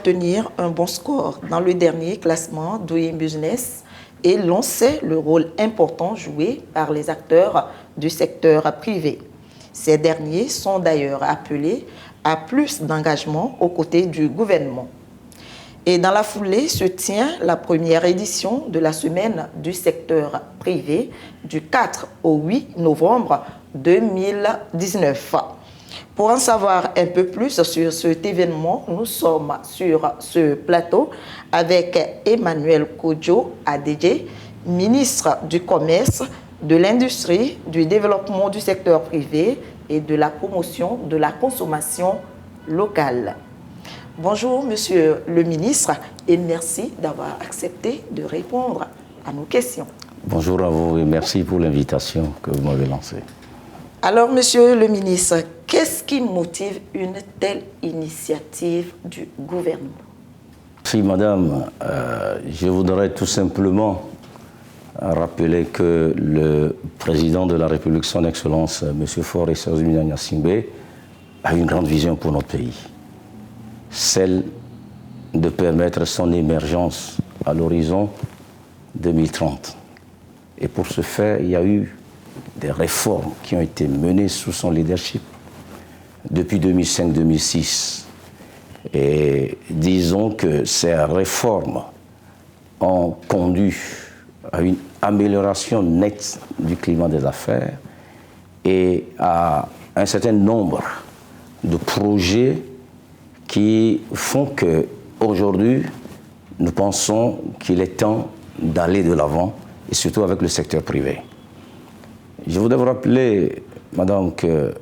obtenir un bon score dans le dernier classement Doing Business et l'on sait le rôle important joué par les acteurs du secteur privé. Ces derniers sont d'ailleurs appelés à plus d'engagement aux côtés du gouvernement. Et dans la foulée se tient la première édition de la semaine du secteur privé du 4 au 8 novembre 2019. Pour en savoir un peu plus sur cet événement, nous sommes sur ce plateau avec Emmanuel Kodjo Adedje, ministre du Commerce, de l'Industrie, du Développement du secteur privé et de la promotion de la consommation locale. Bonjour, monsieur le ministre, et merci d'avoir accepté de répondre à nos questions. Bonjour à vous et merci pour l'invitation que vous m'avez lancée. Alors, monsieur le ministre, qu'est-ce qui motive une telle initiative du gouvernement? Si, madame, je voudrais tout simplement rappeler que le président de la République, son Excellence, M. Faure Essaouzou Gnassingbé, a une grande vision pour notre pays. Celle de permettre son émergence à l'horizon 2030. Et pour ce faire, il y a eu des réformes qui ont été menées sous son leadership depuis 2005-2006. Et disons que ces réformes ont conduit à une amélioration nette du climat des affaires et à un certain nombre de projets qui font qu'aujourd'hui, nous pensons qu'il est temps d'aller de l'avant, et surtout avec le secteur privé. Je voudrais vous rappeler, madame, qu'il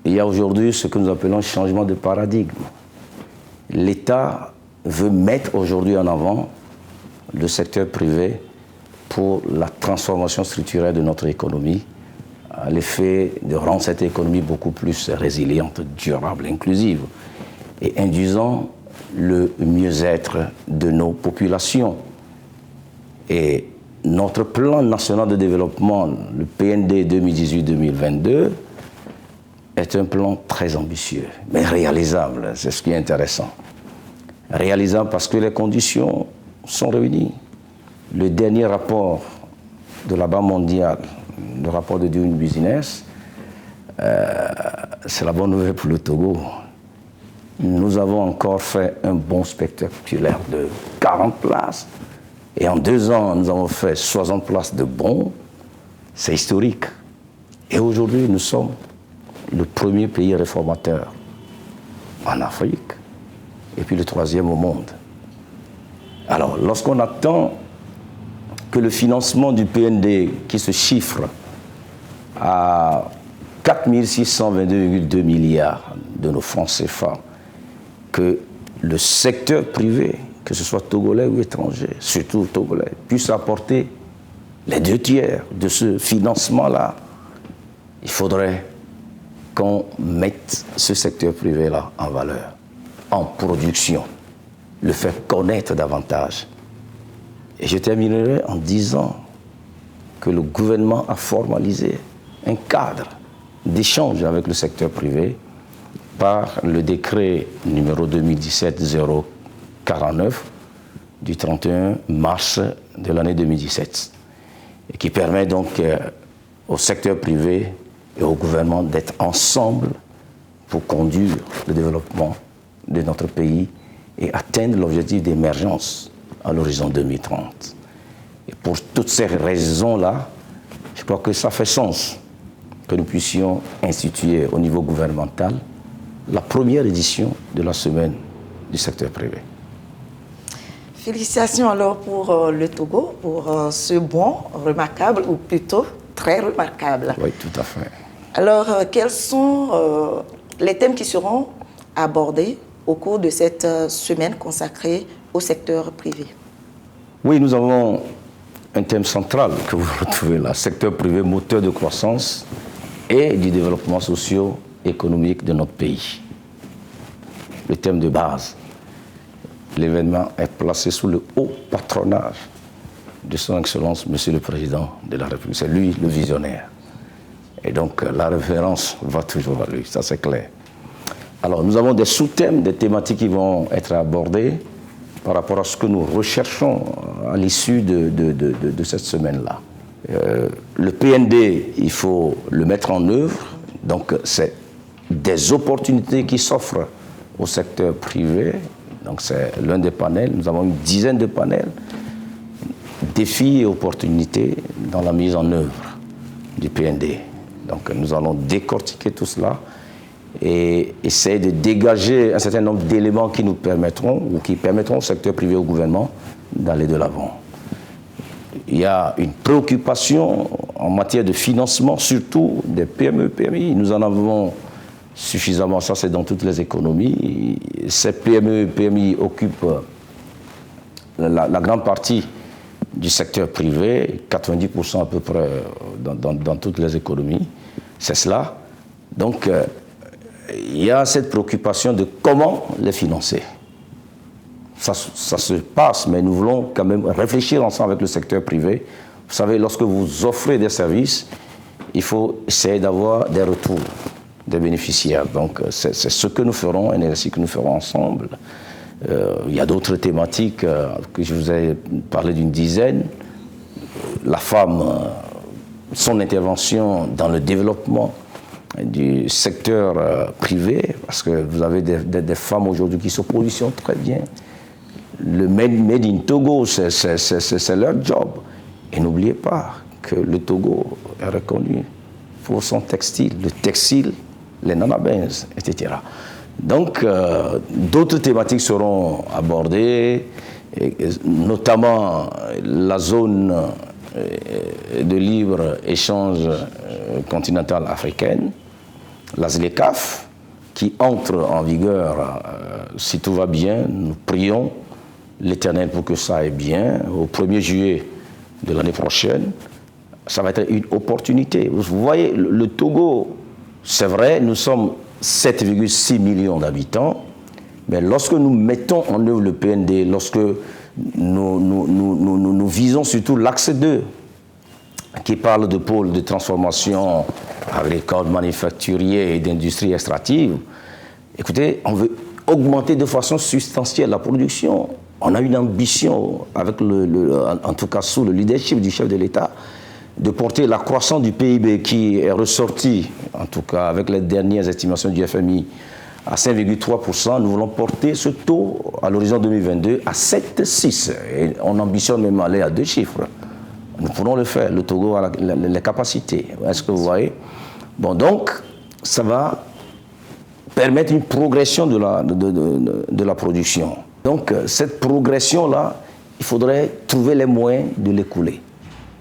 y a aujourd'hui ce que nous appelons changement de paradigme. L'État veut mettre aujourd'hui en avant le secteur privé pour la transformation structurelle de notre économie, à l'effet de rendre cette économie beaucoup plus résiliente, durable, inclusive, et induisant le mieux-être de nos populations. Et notre plan national de développement, le PND 2018-2022, est un plan très ambitieux, mais réalisable, c'est ce qui est intéressant. Réalisable parce que les conditions sont réunies. Le dernier rapport de la Banque mondiale, le rapport de Doing Business, c'est la bonne nouvelle pour le Togo. Nous avons encore fait un bond spectaculaire de 40 places. Et en 2 ans, nous avons fait 60 places de bond. C'est historique. Et aujourd'hui, nous sommes le premier pays réformateur en Afrique et puis le 3e au monde. Alors, lorsqu'on attend que le financement du PND, qui se chiffre à 4 622,2 milliards de nos francs CFA, que le secteur privé, que ce soit togolais ou étranger, surtout togolais, puisse apporter les 2/3 de ce financement-là, il faudrait qu'on mette ce secteur privé-là en valeur, en production, le faire connaître davantage. Et je terminerai en disant que le gouvernement a formalisé un cadre d'échange avec le secteur privé par le décret numéro 2017-049 du 31 mars de l'année 2017, et qui permet donc au secteur privé et au gouvernement d'être ensemble pour conduire le développement de notre pays et atteindre l'objectif d'émergence à l'horizon 2030. Et pour toutes ces raisons-là, je crois que ça fait sens que nous puissions instituer au niveau gouvernemental la première édition de la semaine du secteur privé. Félicitations alors pour le Togo, pour ce bond remarquable, ou plutôt très remarquable. Oui, tout à fait. Alors, quels sont les thèmes qui seront abordés au cours de cette semaine consacrée au secteur privé? Oui, nous avons un thème central que vous retrouvez là, secteur privé, moteur de croissance et du développement socio-économique de notre pays. Le thème de base. L'événement est placé sous le haut patronage de son Excellence, Monsieur le Président de la République. C'est lui le visionnaire. Et donc la référence va toujours à lui, ça c'est clair. Alors, nous avons des sous-thèmes, des thématiques qui vont être abordées par rapport à ce que nous recherchons à l'issue de cette semaine-là. Le PND, il faut le mettre en œuvre. Donc, c'est des opportunités qui s'offrent au secteur privé. Donc, c'est l'un des panels. Nous avons une dizaine de panels. Défis et opportunités dans la mise en œuvre du PND. Donc, nous allons décortiquer tout cela et essayer de dégager un certain nombre d'éléments qui nous permettront, ou qui permettront au secteur privé et au gouvernement d'aller de l'avant. Il y a une préoccupation en matière de financement, surtout des PME, PMI. Nous en avons suffisamment, ça c'est dans toutes les économies. Ces PME, PMI occupent la grande partie du secteur privé, 90% à peu près dans toutes les économies. C'est cela. Donc, il y a cette préoccupation de comment les financer. Ça se passe, mais nous voulons quand même réfléchir ensemble avec le secteur privé. Vous savez, lorsque vous offrez des services, il faut essayer d'avoir des retours des bénéficiaires. Donc, c'est ce que nous ferons, un exercice que nous ferons ensemble. Il y a d'autres thématiques que je vous ai parlé d'une dizaine. La femme, son intervention dans le développement du secteur privé, parce que vous avez des femmes aujourd'hui qui se positionnent très bien. Le Made in Togo, c'est leur job. Et n'oubliez pas que le Togo est reconnu pour son textile. Le textile, les nanabens, etc. Donc, d'autres thématiques seront abordées, notamment la zone de libre-échange continentale africaine, la ZLECAf, qui entre en vigueur, si tout va bien, nous prions l'Éternel pour que ça aille bien, au 1er juillet de l'année prochaine. Ça va être une opportunité. Vous voyez, le Togo, c'est vrai, nous sommes 7,6 millions d'habitants, mais lorsque nous mettons en œuvre le PND, lorsque nous visons surtout l'axe 2, qui parle de pôles de transformation agricole, manufacturier et d'industrie extractive, écoutez, on veut augmenter de façon substantielle la production. On a une ambition, avec en tout cas sous le leadership du chef de l'État, de porter la croissance du PIB qui est ressortie, en tout cas avec les dernières estimations du FMI, à 5,3%. Nous voulons porter ce taux à l'horizon 2022 à 7,6%. Et on ambitionne même aller à 2 chiffres. Nous pourrons le faire. Le Togo a les capacités. Est-ce que vous voyez? Bon, donc, ça va permettre une progression de la production. Donc, cette progression-là, il faudrait trouver les moyens de l'écouler.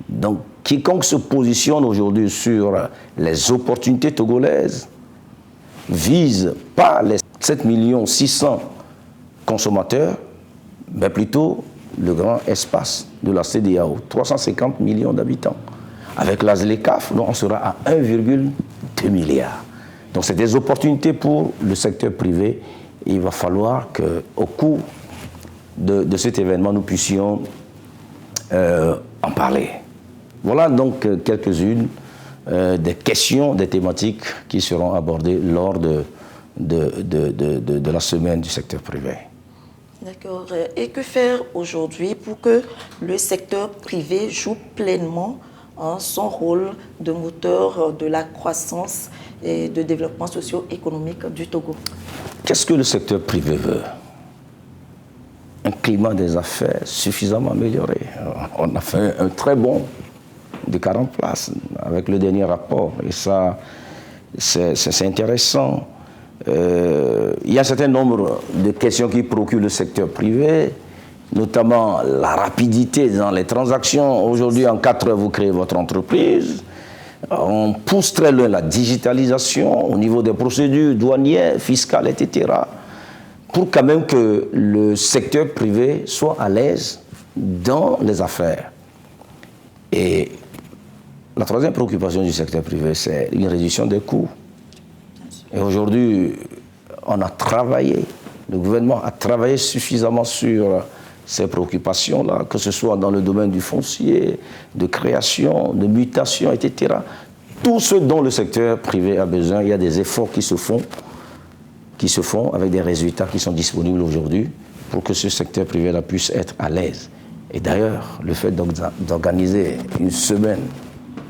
Donc, quiconque se positionne aujourd'hui sur les opportunités togolaises vise pas les 7 600 000 consommateurs, mais plutôt le grand espace de la CEDEAO, 350 millions d'habitants. Avec la ZLECAf, on sera à 1,2 milliard. Donc c'est des opportunités pour le secteur privé. Et il va falloir qu'au cours de cet événement, nous puissions en parler. Voilà donc quelques-unes des questions, des thématiques qui seront abordées lors de la semaine du secteur privé. D'accord. Et que faire aujourd'hui pour que le secteur privé joue pleinement son rôle de moteur de la croissance et de développement socio-économique du Togo? Qu'est-ce que le secteur privé veut? Un climat des affaires suffisamment amélioré. On a fait un très bon de 40 places avec le dernier rapport. Et ça, c'est intéressant. Il y a un certain nombre de questions qui préoccupent le secteur privé, notamment la rapidité dans les transactions. Aujourd'hui, en 4 heures, vous créez votre entreprise. On pousse très loin la digitalisation au niveau des procédures douanières, fiscales, etc. pour quand même que le secteur privé soit à l'aise dans les affaires. Et la troisième préoccupation du secteur privé, c'est une réduction des coûts. Et aujourd'hui, on a travaillé, le gouvernement a travaillé suffisamment sur ces préoccupations-là, que ce soit dans le domaine du foncier, de création, de mutation, etc. Tout ce dont le secteur privé a besoin, il y a des efforts qui se font, qui se font avec des résultats qui sont disponibles aujourd'hui pour que ce secteur privé-là puisse être à l'aise. Et d'ailleurs, le fait d'organiser une semaine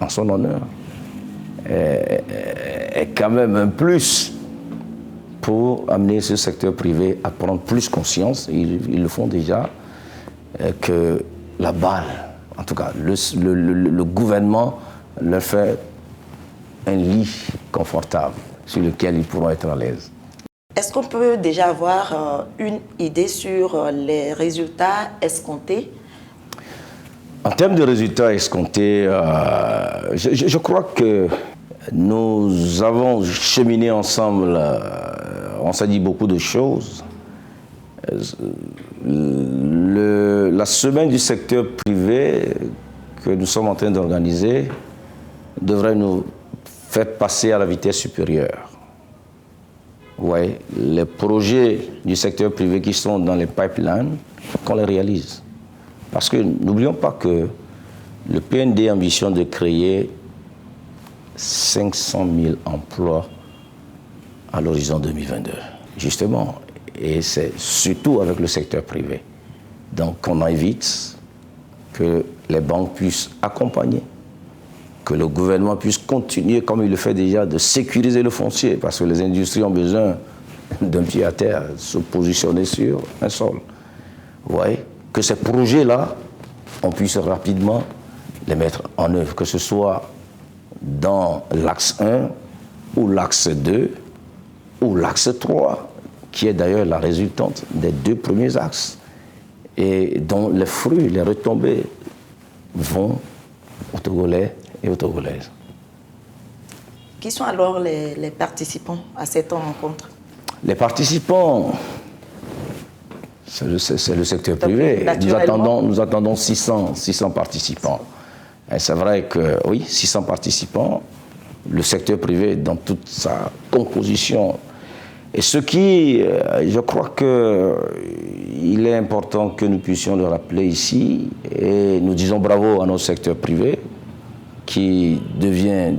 en son honneur est quand même un plus pour amener ce secteur privé à prendre plus conscience, ils le font déjà, que la balle, en tout cas le gouvernement leur fait un lit confortable sur lequel ils pourront être à l'aise. Est-ce qu'on peut déjà avoir une idée sur les résultats escomptés? En termes de résultats escomptés, je crois que nous avons cheminé ensemble, on s'est dit beaucoup de choses. La semaine du secteur privé que nous sommes en train d'organiser devrait nous faire passer à la vitesse supérieure. Ouais, les projets du secteur privé qui sont dans les pipelines, qu'on les réalise. Parce que n'oublions pas que le PND ambitionne de créer 500 000 emplois à l'horizon 2022, justement. Et c'est surtout avec le secteur privé. Donc on invite que les banques puissent accompagner, que le gouvernement puisse continuer, comme il le fait déjà, de sécuriser le foncier, parce que les industries ont besoin d'un pied à terre, se positionner sur un sol. Vous voyez, que ces projets-là, on puisse rapidement les mettre en œuvre, que ce soit dans l'axe 1 ou l'axe 2 ou l'axe 3, qui est d'ailleurs la résultante des deux premiers axes, et dont les fruits, les retombées vont aux Togolais et aux Togolaises. Qui sont alors les participants à cette rencontre? Les participants, c'est le secteur privé. Nous attendons 600 participants. Et c'est vrai que, oui, 600 participants, le secteur privé dans toute sa composition. Et ce qui, je crois qu'il est important que nous puissions le rappeler ici, et nous disons bravo à nos secteurs privés, qui devient,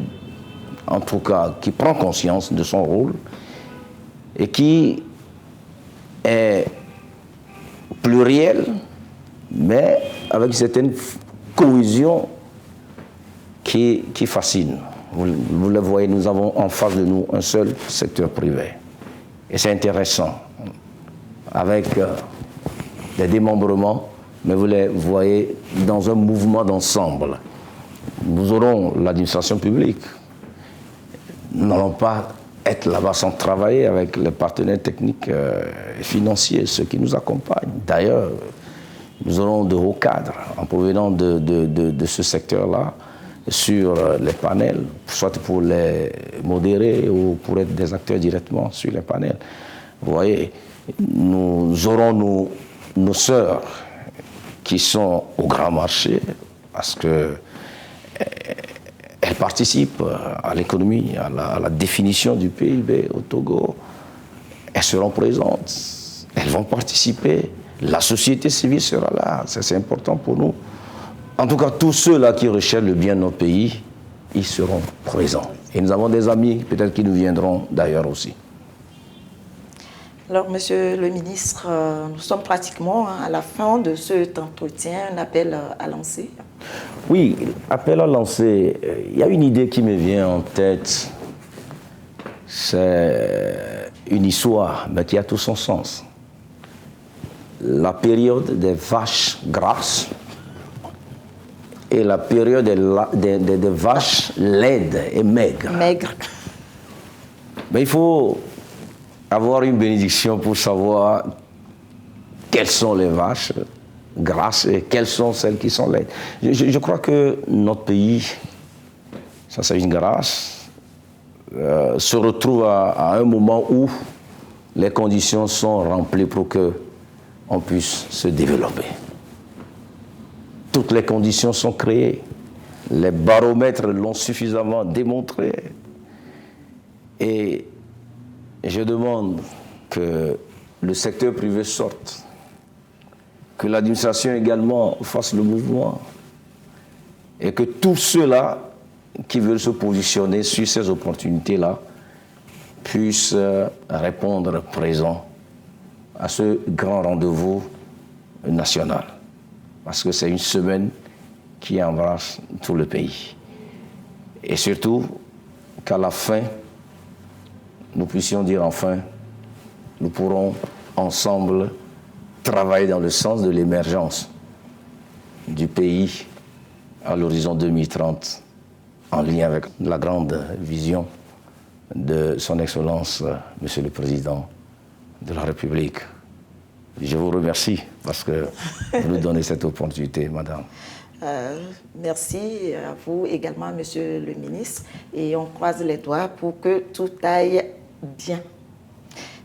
en tout cas, qui prend conscience de son rôle, et qui est pluriel, mais avec une certaine cohésion qui fascine. Vous le voyez, nous avons en face de nous un seul secteur privé. Et c'est intéressant, avec des démembrements, mais vous les voyez dans un mouvement d'ensemble. Nous aurons l'administration publique. Nous n'allons pas être là-bas sans travailler avec les partenaires techniques et financiers, ceux qui nous accompagnent. D'ailleurs, nous aurons de hauts cadres en provenant de ce secteur-là sur les panels, soit pour les modérer ou pour être des acteurs directement sur les panels. Vous voyez, nous aurons nos sœurs qui sont au grand marché parce que elles participent à l'économie, à la définition du PIB au Togo. Elles seront présentes, elles vont participer. La société civile sera là, c'est important pour nous. En tout cas, tous ceux-là qui recherchent le bien de notre pays, ils seront présents. Et nous avons des amis, peut-être qui nous viendront d'ailleurs aussi. Alors, Monsieur le ministre, nous sommes pratiquement à la fin de cet entretien. Un appel à lancer? Oui, appel à lancer. Il y a une idée qui me vient en tête. C'est une histoire, mais qui a tout son sens. La période des vaches grasses et la période des vaches laides et maigres. Mais il faut avoir une bénédiction pour savoir quelles sont les vaches grasses et quelles sont celles qui sont laides. Je crois que notre pays, ça c'est une grâce, se retrouve à un moment où les conditions sont remplies pour qu'on puisse se développer. Toutes les conditions sont créées. Les baromètres l'ont suffisamment démontré. Et je demande que le secteur privé sorte, que l'administration également fasse le mouvement, et que tous ceux-là qui veulent se positionner sur ces opportunités-là puisse répondre présent à ce grand rendez-vous national. Parce que c'est une semaine qui embrasse tout le pays. Et surtout, qu'à la fin, nous puissions dire enfin, nous pourrons ensemble travailler dans le sens de l'émergence du pays à l'horizon 2030, en lien avec la grande vision de son Excellence, Monsieur le Président de la République. Je vous remercie parce que vous nous donnez cette opportunité, Madame. Merci à vous également, Monsieur le ministre, et on croise les doigts pour que tout aille bien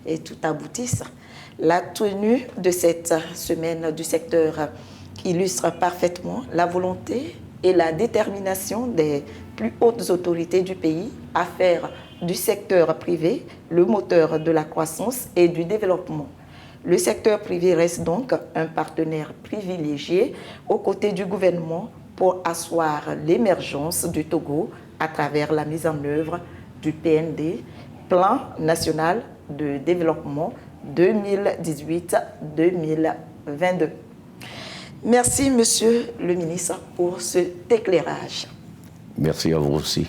et tout aboutisse. La tenue de cette semaine du secteur illustre parfaitement la volonté et la détermination des plus hautes autorités du pays à faire du secteur privé le moteur de la croissance et du développement. Le secteur privé reste donc un partenaire privilégié aux côtés du gouvernement pour asseoir l'émergence du Togo à travers la mise en œuvre du PND, Plan national de développement 2018-2022. Merci, Monsieur le ministre, pour cet éclairage. Merci à vous aussi.